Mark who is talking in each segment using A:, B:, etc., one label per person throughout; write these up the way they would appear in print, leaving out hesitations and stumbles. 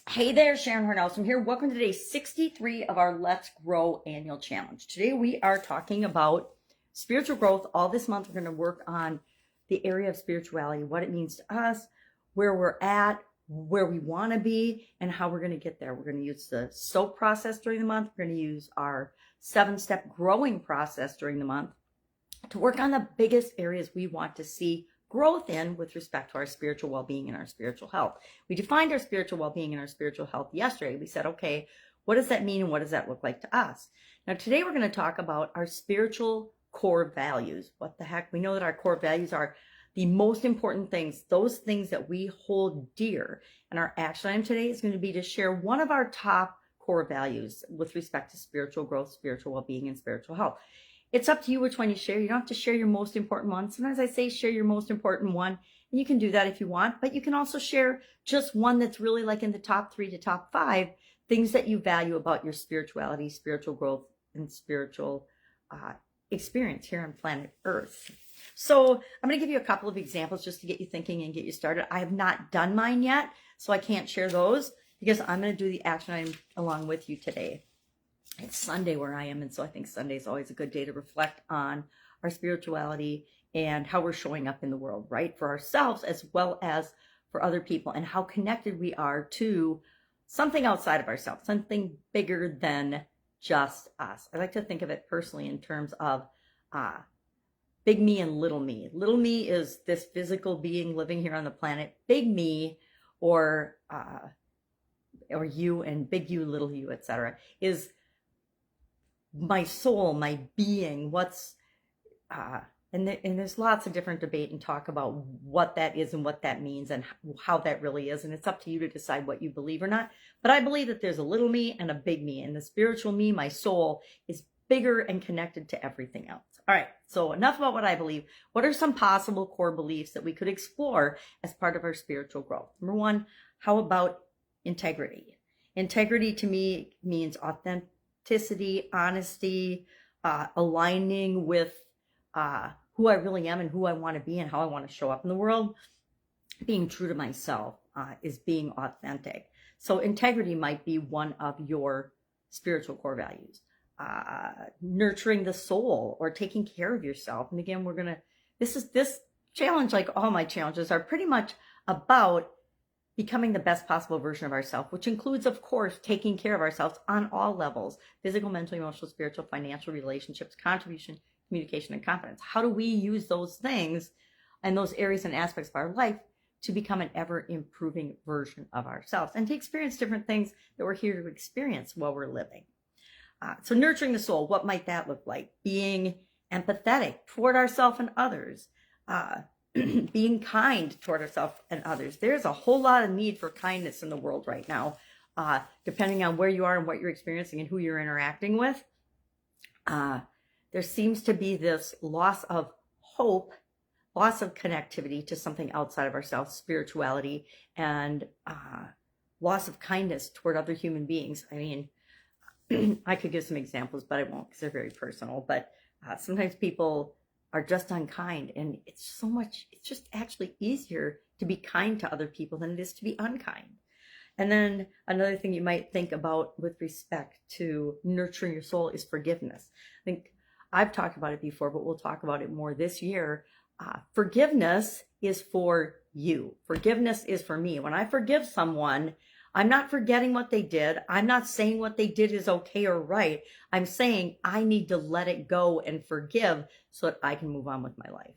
A: Hey there, Sharon Horne-Ellstrom here. Welcome to day 63 of our Let's Grow annual challenge. Today we are talking about spiritual growth. All this month we're going to work on the area of spirituality, what it means to us, where we're at, where we want to be, and how we're going to get there. We're going to use the SOAP process during the month. We're going to use our 7-step growing process during the month to work on the biggest areas we want to see growth in with respect to our spiritual well-being and our spiritual health. We defined our spiritual well-being and our spiritual health yesterday. We said, okay, what does that mean and what does that look like to us? Now, today we're going to talk about our spiritual core values. What the heck? We know that our core values are the most important things, those things that we hold dear. And our action item today is going to be to share one of our top core values with respect to spiritual growth, spiritual well-being, and spiritual health. It's up to you which one you share. You don't have to share your most important one. Sometimes I say share your most important one, and you can do that if you want, but you can also share just one that's really like in the top 3 to top 5 things that you value about your spirituality, spiritual growth, and spiritual experience here on planet Earth. So I'm going to give you a couple of examples just to get you thinking and get you started. I have not done mine yet, so I can't share those because I'm going to do the action item along with you today. It's Sunday where I am, and so I think Sunday is always a good day to reflect on our spirituality and how we're showing up in the world, right? For ourselves as well as for other people, and how connected we are to something outside of ourselves, something bigger than just us. I like to think of it personally in terms of big me and little me. Little me is this physical being living here on the planet. Big me, or you, and big you, little you, etc., is my soul, my being. And there's lots of different debate and talk about what that is and what that means and how that really is. And it's up to you to decide what you believe or not. But I believe that there's a little me and a big me. And the spiritual me, my soul, is bigger and connected to everything else. All right, so enough about what I believe. What are some possible core beliefs that we could explore as part of our spiritual growth? Number one, how about integrity? Integrity to me means authenticity, honesty, aligning with who I really am and who I want to be and how I want to show up in the world. Being true to myself is being authentic. So integrity might be one of your spiritual core values. Nurturing the soul or taking care of yourself. And again, this challenge, like all my challenges, are pretty much about becoming the best possible version of ourselves, which includes, of course, taking care of ourselves on all levels: physical, mental, emotional, spiritual, financial, relationships, contribution, communication, and confidence. How do we use those things and those areas and aspects of our life to become an ever-improving version of ourselves and to experience different things that we're here to experience while we're living? So nurturing the soul, what might that look like? Being empathetic toward ourselves and others. Being kind toward ourselves and others. There's a whole lot of need for kindness in the world right now, depending on where you are and what you're experiencing and who you're interacting with. There seems to be this loss of hope, loss of connectivity to something outside of ourselves, spirituality, and loss of kindness toward other human beings. I mean, I could give some examples, but I won't because they're very personal. But sometimes people are just unkind, and it's just actually easier to be kind to other people than it is to be unkind. And then another thing you might think about with respect to nurturing your soul is forgiveness. I think I've talked about it before, but we'll talk about it more this year. Forgiveness is for you. Forgiveness is for me. When I forgive someone, I'm not forgetting what they did. I'm not saying what they did is okay or right. I'm saying I need to let it go and forgive so that I can move on with my life.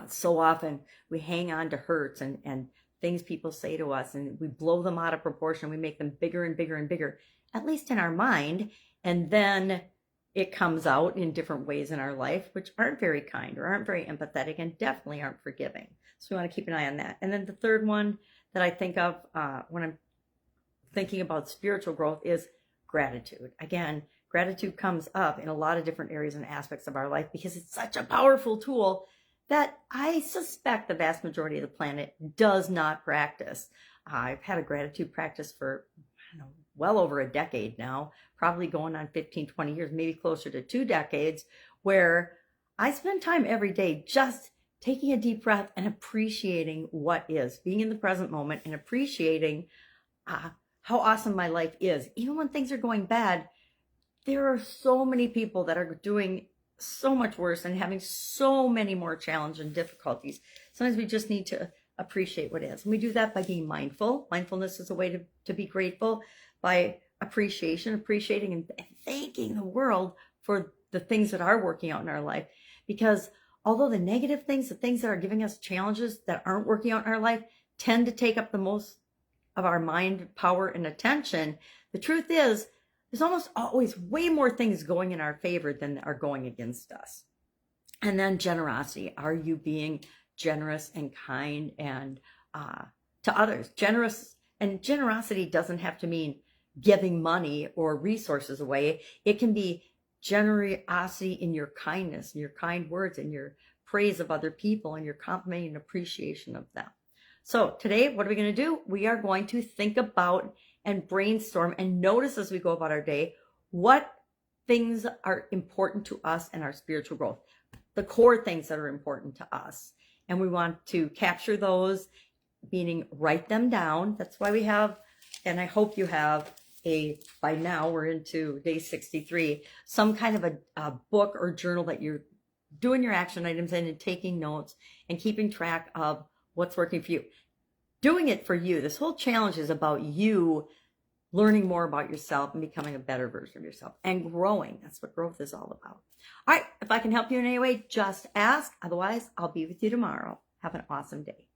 A: So often we hang on to hurts and things people say to us, and we blow them out of proportion. We make them bigger and bigger and bigger, at least in our mind. And then it comes out in different ways in our life, which aren't very kind or aren't very empathetic and definitely aren't forgiving. So we want to keep an eye on that. And then the third one that I think of when I'm thinking about spiritual growth is gratitude. Again, gratitude comes up in a lot of different areas and aspects of our life because it's such a powerful tool that I suspect the vast majority of the planet does not practice. I've had a gratitude practice for, well over a decade now, probably going on 15, 20 years, maybe closer to 2 decades, where I spend time every day just taking a deep breath and appreciating what is, being in the present moment and appreciating how awesome my life is. Even when things are going bad, there are so many people that are doing so much worse and having so many more challenges and difficulties. Sometimes we just need to appreciate what is. And we do that by being mindful. Mindfulness is a way to be grateful, by appreciating and thanking the world for the things that are working out in our life. Because although the negative things, the things that are giving us challenges that aren't working out in our life, tend to take up the most of our mind, power, and attention, the truth is, there's almost always way more things going in our favor than are going against us. And then generosity. Are you being generous and kind and to others? Generosity doesn't have to mean giving money or resources away. It can be generosity in your kindness and your kind words and your praise of other people and your compliment and appreciation of them. So today, what are we going to do? We are going to think about and brainstorm and notice as we go about our day what things are important to us and our spiritual growth, the core things that are important to us. And we want to capture those, meaning write them down. That's why we have, and I hope you have by now we're into day 63, some kind of a book or journal that you're doing your action items in and taking notes and keeping track of what's working for you. Doing it for you. This whole challenge is about you learning more about yourself and becoming a better version of yourself and growing. That's what growth is all about. All right. If I can help you in any way, just ask. Otherwise, I'll be with you tomorrow. Have an awesome day.